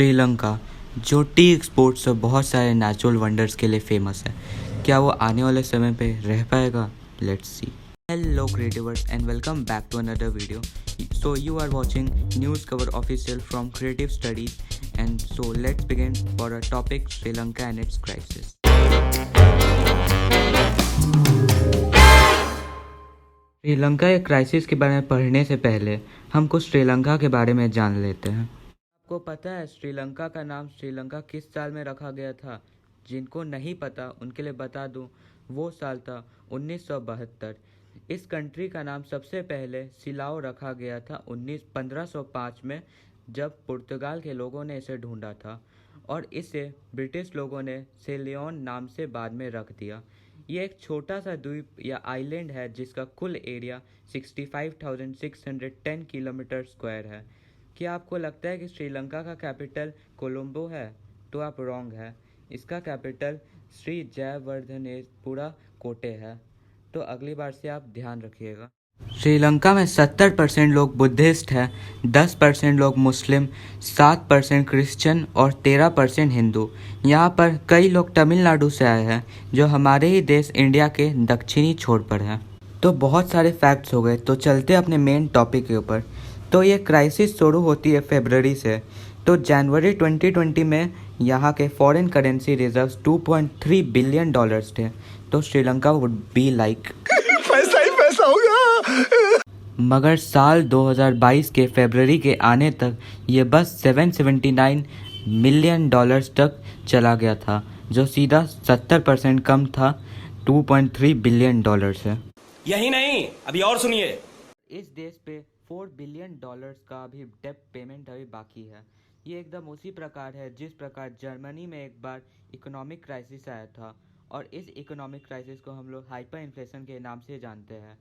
श्रीलंका जो T exports और बहुत सारे नेचुरल वंडर्स के लिए फेमस है, क्या वो आने वाले समय पे रह पाएगा? Let's see. Hello क्रिएटिवर्स and welcome back to another video. So you are watching news cover official from creative studies and so let's begin for a topic Sri Lanka and it's crisis. Sri Lanka के क्राइसिस के बारे में पढ़ने से पहले हम कुछ श्रीलंका के बारे में जान लेते हैं। आपको पता है श्रीलंका का नाम श्रीलंका किस साल में रखा गया था? जिनको नहीं पता उनके लिए बता दूं, वो साल था 1972। इस कंट्री का नाम सबसे पहले सिलाओ रखा गया था 1505 में, जब पुर्तगाल के लोगों ने इसे ढूंढा था और इसे ब्रिटिश लोगों ने सेलियन नाम से बाद में रख दिया। ये एक छोटा सा द्वीप या आइलैंड है जिसका कुल एरिया 65,610 किलोमीटर स्क्वायर है। क्या आपको लगता है कि श्रीलंका का कैपिटल कोलंबो है? तो आप रॉन्ग है। इसका कैपिटल श्री जयवर्धनेपुरा कोटे है। तो अगली बार से आप ध्यान रखिएगा। श्रीलंका में 70% लोग बुद्धिस्ट हैं, 10% लोग मुस्लिम, 7% क्रिश्चियन और 13% हिंदू। यहाँ पर कई लोग तमिलनाडु से आए हैं, जो हमारे ही देश इंडिया के दक्षिणी छोर पर है। तो बहुत सारे फैक्ट्स हो गए, तो चलते अपने मेन टॉपिक के ऊपर। तो ये क्राइसिस शुरू होती है फरवरी से। तो जनवरी 2020 में यहाँ के foreign currency reserves 2.3 billion dollars थे। तो श्रीलंका वुड बी लाइक पैसा ही पैसा होगा। मगर साल 2022 के फरवरी के आने तक ये बस 779 मिलियन डॉलर्स तक चला गया था, जो सीधा 70% कम था 2.3 बिलियन डॉलर से। यही नहीं, अभी और सुनिए। इस देश पे 4 बिलियन डॉलर्स का अभी डेब्ट पेमेंट अभी बाकी है। ये एकदम उसी प्रकार है जिस प्रकार जर्मनी में एक बार इकोनॉमिक क्राइसिस आया था, और इस इकोनॉमिक क्राइसिस को हम लोग हाइपर इन्फ्लेशन के नाम से जानते हैं।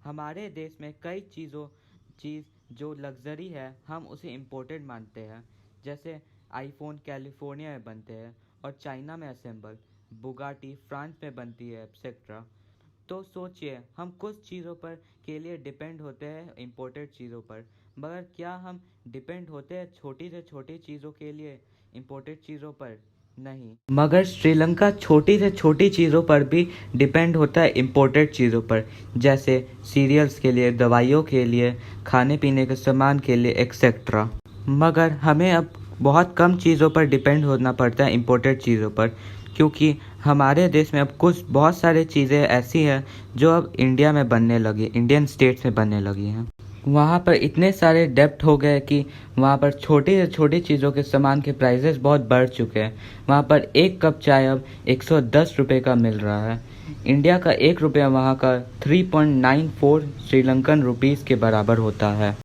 हमारे देश में कई चीज़ जो लग्जरी है हम उसे इम्पोर्टेड मानते हैं। जैसे आईफोन कैलिफोर्निया में बनते हैं और चाइना में असेंबल, बुगाटी फ्रांस में बनती है, एक्सेट्रा। तो सोचिए, हम कुछ चीज़ों पर के लिए डिपेंड होते हैं इम्पोर्टेड चीज़ों पर, मगर क्या हम डिपेंड होते हैं छोटी से छोटी चीज़ों के लिए इम्पोर्टेड चीज़ों पर? नहीं। मगर श्रीलंका छोटी से छोटी चीज़ों पर भी डिपेंड होता है इम्पोर्टेड चीज़ों पर, जैसे सीरियल्स के लिए, दवाइयों के लिए, खाने पीने के सामान के लिए, एक्सेट्रा। मगर हमें अब बहुत कम चीज़ों पर डिपेंड होना पड़ता है इम्पोर्टेड चीज़ों पर, क्योंकि हमारे देश में अब कुछ बहुत सारी चीज़ें ऐसी हैं जो अब इंडिया में बनने लगी, इंडियन स्टेट्स में बनने लगी हैं। वहाँ पर इतने सारे डेप्ट हो गए कि वहाँ पर छोटी से छोटी चीज़ों के सामान के प्राइसेस बहुत बढ़ चुके हैं। वहाँ पर एक कप चाय अब 110 रुपये का मिल रहा है। इंडिया का 1 रुपया वहाँ का 3.94 श्रीलंकन रुपीज़ के बराबर होता है।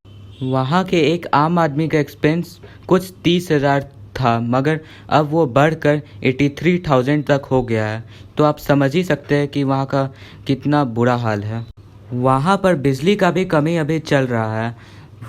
वहाँ के एक आम आदमी का एक्सपेंस कुछ 30,000 था, मगर अब वो बढ़कर 83,000 तक हो गया है। तो आप समझ ही सकते हैं कि वहाँ का कितना बुरा हाल है। वहाँ पर बिजली का भी कमी अभी चल रहा है।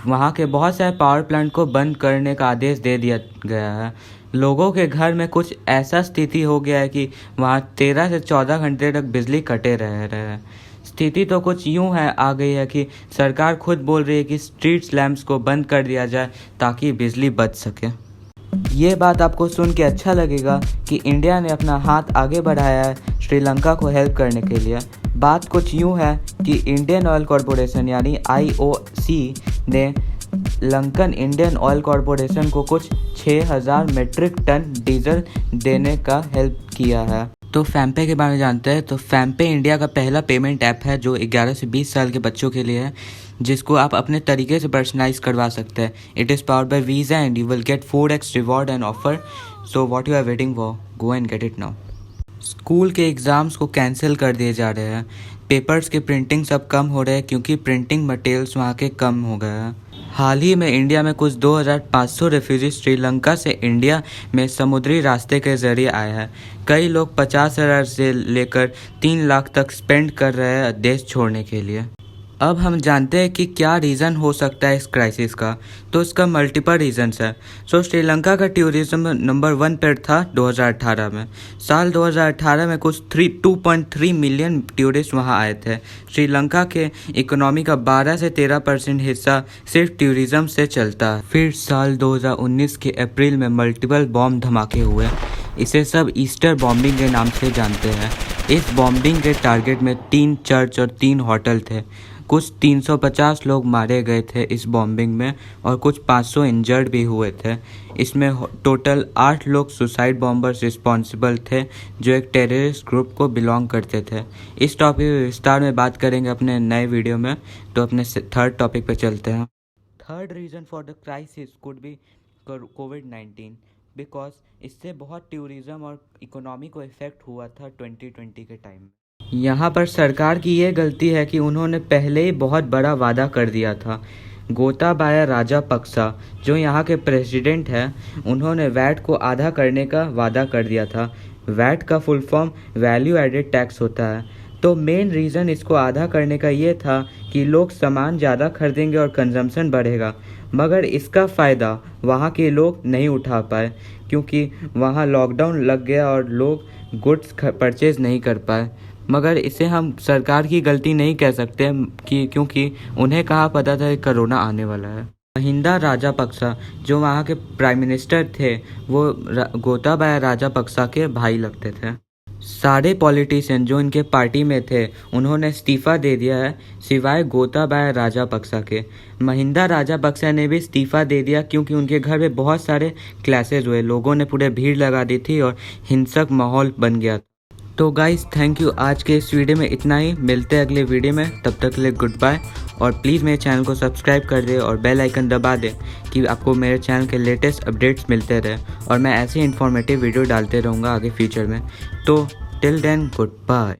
वहाँ के बहुत सारे पावर प्लांट को बंद करने का आदेश दे दिया गया है। लोगों के घर में कुछ ऐसा स्थिति हो गया है कि वहाँ 13 से 14 घंटे तक बिजली कटे रह रहे हैं। स्थिति तो कुछ यूँ है आ गई है कि सरकार खुद बोल रही है कि स्ट्रीट लैंप्स को बंद कर दिया जाए ताकि बिजली बच सके। ये बात आपको सुन के अच्छा लगेगा कि इंडिया ने अपना हाथ आगे बढ़ाया है श्रीलंका को हेल्प करने के लिए। बात कुछ यूँ है कि इंडियन ऑयल कॉरपोरेशन यानी IOC ने लंकन इंडियन ऑयल कॉरपोरेशन को कुछ 6,000 मीट्रिक टन डीजल देने का हेल्प किया है। तो फैम्पे के बारे में जानते हैं। तो फैम्पे इंडिया का पहला पेमेंट ऐप है जो 11 से 20 साल के बच्चों के लिए है, जिसको आप अपने तरीके से पर्सनलाइज करवा सकते हैं। It is powered by Visa and you will get 4x reward and offer. So what you are waiting for, go and get it now. School के एग्ज़ाम्स को कैंसिल कर दिए जा रहे हैं। पेपर्स की प्रिंटिंग सब कम हो रहे हैं क्योंकि प्रिंटिंग मटेरियल्स वहाँ के कम हो गए हैं। हाल ही में इंडिया में कुछ 2,500 रेफ्यूजी श्रीलंका से इंडिया में समुद्री रास्ते के ज़रिए आए हैं। कई लोग 50,000 से लेकर 3 लाख तक स्पेंड कर रहे हैं देश छोड़ने के लिए। अब हम जानते हैं कि क्या रीज़न हो सकता है इस क्राइसिस का। तो इसका मल्टीपल रीजंस है। श्रीलंका का टूरिज्म नंबर 1 पर था 2018 में। साल 2018 में कुछ 2.3 मिलियन टूरिस्ट वहां आए थे। श्रीलंका के इकोनॉमी का 12 से 13% हिस्सा सिर्फ टूरिज्म से चलता है। फिर साल 2019 के अप्रैल में मल्टीपल बॉम्ब धमाके हुए। इसे सब ईस्टर बॉम्बिंग के नाम से जानते हैं। इस बॉम्बिंग के टारगेट में 3 चर्च और 3 होटल थे। कुछ 350 लोग मारे गए थे इस बॉम्बिंग में और कुछ 500 इंजर्ड भी हुए थे। इसमें टोटल 8 लोग सुसाइड बॉम्बर्स रिस्पॉन्सिबल थे जो एक टेररिस्ट ग्रुप को बिलोंग करते थे। इस टॉपिक में विस्तार में बात करेंगे अपने नए वीडियो में। तो अपने थर्ड टॉपिक पे चलते हैं। Third reason for the crisis could be covid because इससे बहुत टूरिज्म और इकोनॉमी को इफेक्ट हुआ था 2020 के टाइम। यहाँ पर सरकार की ये गलती है कि उन्होंने पहले ही बहुत बड़ा वादा कर दिया था। गोताबाया राजापक्सा जो यहाँ के प्रेसिडेंट हैं, उन्होंने वैट को आधा करने का वादा कर दिया था। वैट का full form value added tax होता है। तो मेन रीज़न इसको आधा करने का ये था कि लोग सामान ज़्यादा खरीदेंगे और कंजम्पशन बढ़ेगा, मगर इसका फ़ायदा वहाँ के लोग नहीं उठा पाए क्योंकि वहाँ लॉकडाउन लग गया और लोग गुड्स परचेज़ नहीं कर पाए। मगर इसे हम सरकार की गलती नहीं कह सकते क्योंकि उन्हें कहाँ पता था कि कोरोना आने वाला है। महिंदा राजापक्सा जो वहाँ के प्राइम मिनिस्टर थे वो गोताबाया राजापक्सा के भाई लगते थे। सारे पॉलिटिशियन जो इनके पार्टी में थे उन्होंने इस्तीफ़ा दे दिया है सिवाय गोताबाया राजापक्सा के। महिंदा राजापक्सा ने भी इस्तीफ़ा दे दिया क्योंकि उनके घर में बहुत सारे क्लैशेज हुए। लोगों ने पूरे भीड़ लगा दी थी और हिंसक माहौल बन गया। तो गाइस थैंक यू। आज के इस वीडियो में इतना ही। मिलते हैं अगले वीडियो में, तब तक के लिए गुड बाय। और प्लीज़ मेरे चैनल को सब्सक्राइब कर दे और बेल आइकन दबा दे कि आपको मेरे चैनल के लेटेस्ट अपडेट्स मिलते रहे और मैं ऐसे इन्फॉर्मेटिव वीडियो डालते रहूँगा आगे फ्यूचर में। तो टिल देन गुड बाय।